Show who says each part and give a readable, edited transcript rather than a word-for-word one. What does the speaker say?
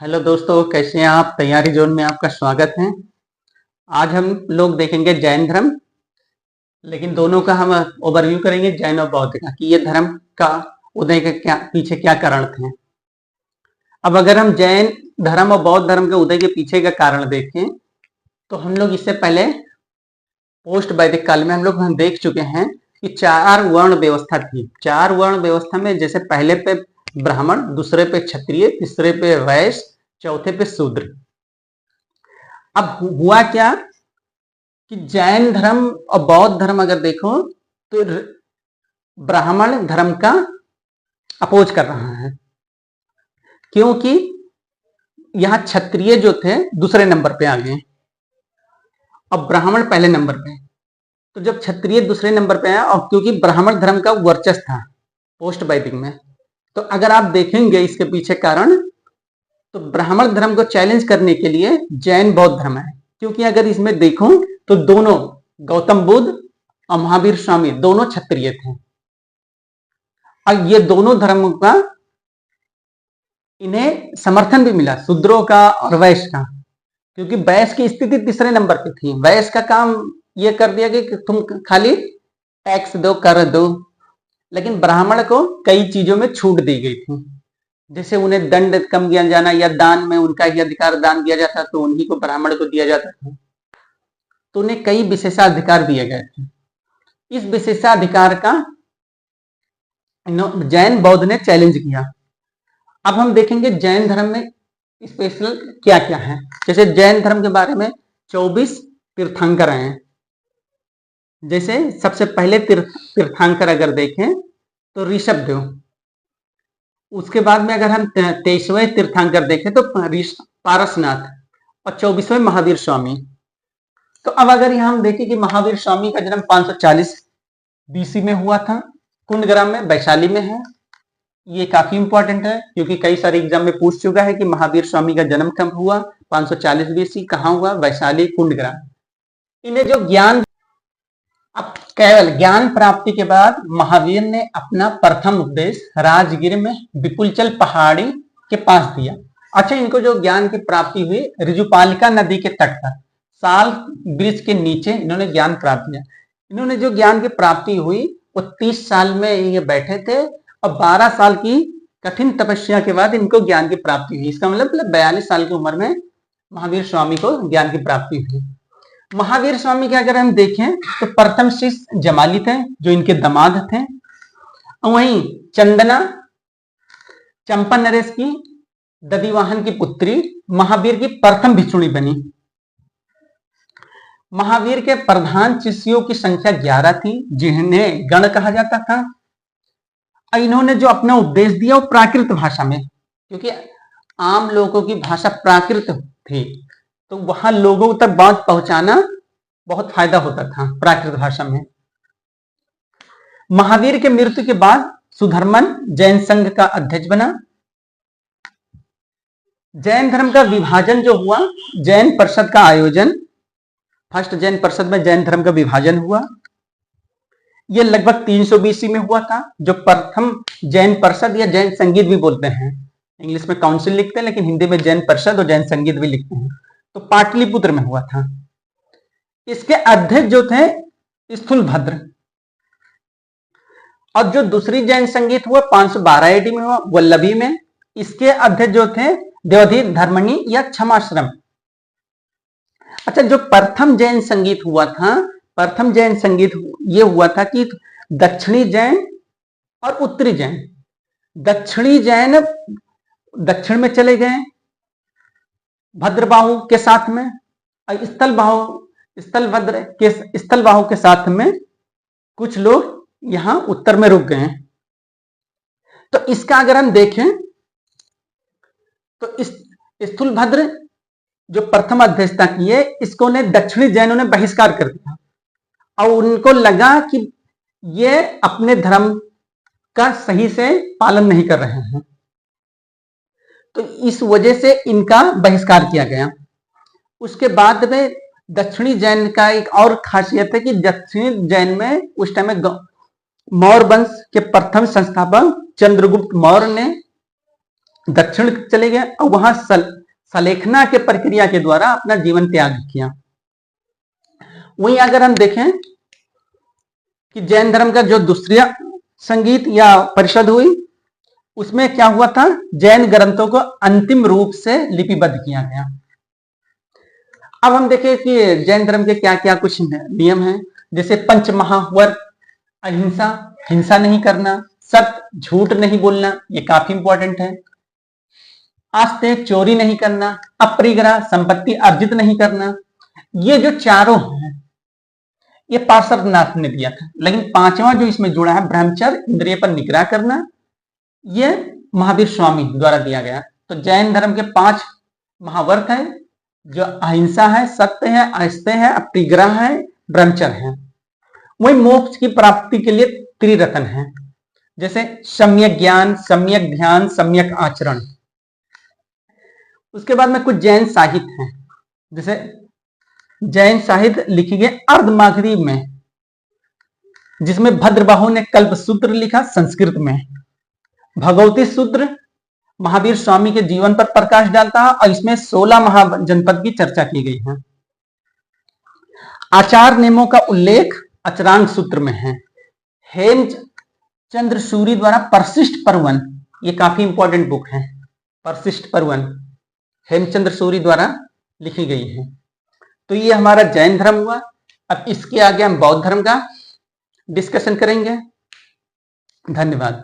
Speaker 1: Hello दोस्तों, कैसे हैं आप। तैयारी जोन में आपका स्वागत है। आज हम लोग देखेंगे जैन धर्म, लेकिन दोनों का हम ओवरव्यू करेंगे, जैन और बौद्ध का, कि ये धर्म का उदय के क्या पीछे क्या कारण थे। अब अगर हम जैन धर्म और बौद्ध धर्म के उदय के पीछे का कारण देखें तो हम लोग इससे पहले पोस्ट वैदिक काल में हम लोग देख चुके हैं कि 4 वर्ण व्यवस्था थी। 4 वर्ण व्यवस्था में जैसे पहले पे ब्राह्मण, दूसरे पे क्षत्रिय, तीसरे पे वैश्य, चौथे पे शूद्र। अब हुआ क्या कि जैन धर्म और बौद्ध धर्म अगर देखो तो ब्राह्मण धर्म का अपोज कर रहा है, क्योंकि यहां क्षत्रिय जो थे दूसरे नंबर पे आ गए और ब्राह्मण पहले नंबर पे। तो जब क्षत्रिय दूसरे नंबर पे आया और क्योंकि ब्राह्मण धर्म का वर्चस्व था पोस्ट वैदिक में, तो अगर आप देखेंगे इसके पीछे कारण, तो ब्राह्मण धर्म को चैलेंज करने के लिए जैन बौद्ध धर्म है। क्योंकि अगर इसमें देखो तो दोनों गौतम बुद्ध और महावीर स्वामी दोनों क्षत्रिय थे और ये दोनों धर्म का इन्हें समर्थन भी मिला, शूद्रों का और वैश्य का। क्योंकि वैश्य की स्थिति तीसरे नंबर पे थी। वैश्य का काम ये कर दिया गया कि तुम खाली टैक्स दो, कर दो, लेकिन ब्राह्मण को कई चीजों में छूट दी गई थी। जैसे उन्हें दंड कम दिया जाना या दान में उनका ही अधिकार दान दिया जाता तो उन्हीं को ब्राह्मण को दिया जाता था। तो उन्हें कई विशेषाधिकार दिए गए थे। इस विशेषाधिकार का जैन बौद्ध ने चैलेंज किया। अब हम देखेंगे जैन धर्म में स्पेशल क्या क्या है। जैसे जैन धर्म के बारे में 24 तीर्थंकर हैं। जैसे सबसे पहले तीर्थंकर अगर देखें तो ऋषभ देव। उसके बाद में अगर हम 23वें तीर्थंकर देखें तो पारसनाथ और 24वें महावीर स्वामी। तो अब अगर यहां हम देखें कि महावीर स्वामी का जन्म 540 बीसी में हुआ था, कुंडग्राम में, वैशाली में है। ये काफी इंपॉर्टेंट है क्योंकि कई सारे एग्जाम में पूछ चुका है कि महावीर स्वामी का जन्म कब हुआ। 540 बीसी कहां हुआ? वैशाली, कुंडग्राम। इन्हें जो ज्ञान, अब केवल ज्ञान प्राप्ति के बाद महावीर ने अपना प्रथम उपदेश राजगीर में विपुलचल पहाड़ी के पास दिया। अच्छा, इनको जो ज्ञान की प्राप्ति हुई ऋजुपालिका नदी के तट पर साल वृक्ष के नीचे इन्होंने ज्ञान प्राप्त किया। इन्होंने जो ज्ञान की प्राप्ति हुई वो 30 साल में ये बैठे थे और 12 साल की कठिन तपस्या के बाद इनको ज्ञान की प्राप्ति हुई। इसका मतलब 42 साल की उम्र में महावीर स्वामी को ज्ञान की प्राप्ति हुई। महावीर स्वामी के अगर हम देखें तो प्रथम शिष्य जमाली थे जो इनके दामाद थे। वहीं चंदना चंपा नरेश की दधिवाहन की पुत्री महावीर की प्रथम भिक्षुणी बनी। महावीर के प्रधान शिष्यों की संख्या 11 थी जिन्हें गण कहा जाता था। इन्होंने जो अपना उपदेश दिया वो प्राकृत भाषा में, क्योंकि आम लोगों की भाषा प्राकृत थी तो वहां लोगों तक बात पहुंचाना बहुत फायदा होता था प्राकृत भाषा में। महावीर के मृत्यु के बाद सुधर्मन जैन संघ का अध्यक्ष बना। जैन धर्म का विभाजन जो हुआ, जैन परिषद का आयोजन, फर्स्ट जैन परिषद में जैन धर्म का विभाजन हुआ। यह लगभग 300 बीसी में हुआ था। जो प्रथम जैन परिषद या जैन संगीत भी बोलते हैं, इंग्लिश में काउंसिल लिखते हैं लेकिन हिंदी में जैन परिषद और जैन संगीत भी लिखते हैं, तो पाटलिपुत्र में हुआ था। इसके अध्यक्ष जो थे स्थूलभद्र। और जो दूसरी जैन संगीत हुआ 512 एडी में हुआ वल्लभी में। इसके अध्यक्ष जो थे देवधि धर्मणी या क्षमाश्रम। अच्छा, जो प्रथम जैन संगीत हुआ था, प्रथम जैन संगीत ये हुआ था कि दक्षिणी जैन और उत्तरी जैन। दक्षिणी जैन दक्षिण में चले गए भद्रबाहु के साथ में, और स्थलबाहु के साथ में कुछ लोग यहां उत्तर में रुक गए। तो इसका अगर हम देखें तो स्थूलभद्र जो प्रथम अध्यक्षता किए, इसको ने दक्षिणी जैनों ने बहिष्कार कर दिया और उनको लगा कि ये अपने धर्म का सही से पालन नहीं कर रहे हैं, तो इस वजह से इनका बहिष्कार किया गया। उसके बाद में दक्षिणी जैन का एक और खासियत है कि दक्षिणी जैन में उस टाइम में मौर्य वंश के प्रथम संस्थापक चंद्रगुप्त मौर्य ने दक्षिण चले गए और वहां सलेखना के प्रक्रिया के द्वारा अपना जीवन त्याग किया। वहीं अगर हम देखें कि जैन धर्म का जो दूसरी संगीत या परिषद हुई, उसमें क्या हुआ था, जैन ग्रंथों को अंतिम रूप से लिपिबद्ध किया गया। अब हम देखें कि जैन धर्म के क्या क्या कुछ नियम हैं, जैसे पंच महावर्त, अहिंसा, हिंसा नहीं करना, सत्य, झूठ नहीं बोलना, ये काफी इंपॉर्टेंट है। आस्ते, चोरी नहीं करना, अपरिग्रह, संपत्ति अर्जित नहीं करना। ये जो चारों हैं ये पार्श्वनाथ ने दिया था, लेकिन पांचवा जो इसमें जुड़ा है, ब्रह्मचर्य, इंद्रिय पर निग्रह करना, ये महावीर स्वामी द्वारा दिया गया। तो जैन धर्म के 5 महावर्त है, जो अहिंसा है, सत्य है, आस्तेय है, अपरिग्रह है, ब्रह्मचर्य है। वही मोक्ष की प्राप्ति के लिए त्रिरत्न है, जैसे सम्यक ज्ञान, सम्यक ध्यान, सम्यक आचरण। उसके बाद में कुछ जैन साहित्य हैं, जैसे जैन साहित्य लिखी गई अर्धमागधी में, जिसमें भद्रबाहु ने कल्पसूत्र लिखा संस्कृत में। भगवती सूत्र महावीर स्वामी के जीवन पर प्रकाश डालता है और इसमें 16 महाजनपद की चर्चा की गई है। आचार नियमों का उल्लेख अचरांग सूत्र में है। हेमचंद्र सूरी द्वारा परशिष्ट पर्वन, ये काफी इंपॉर्टेंट बुक है, परशिष्ट पर्वन हेमचंद्र सूरी द्वारा लिखी गई है। तो ये हमारा जैन धर्म हुआ। अब इसके आगे हम बौद्ध धर्म का डिस्कशन करेंगे। धन्यवाद।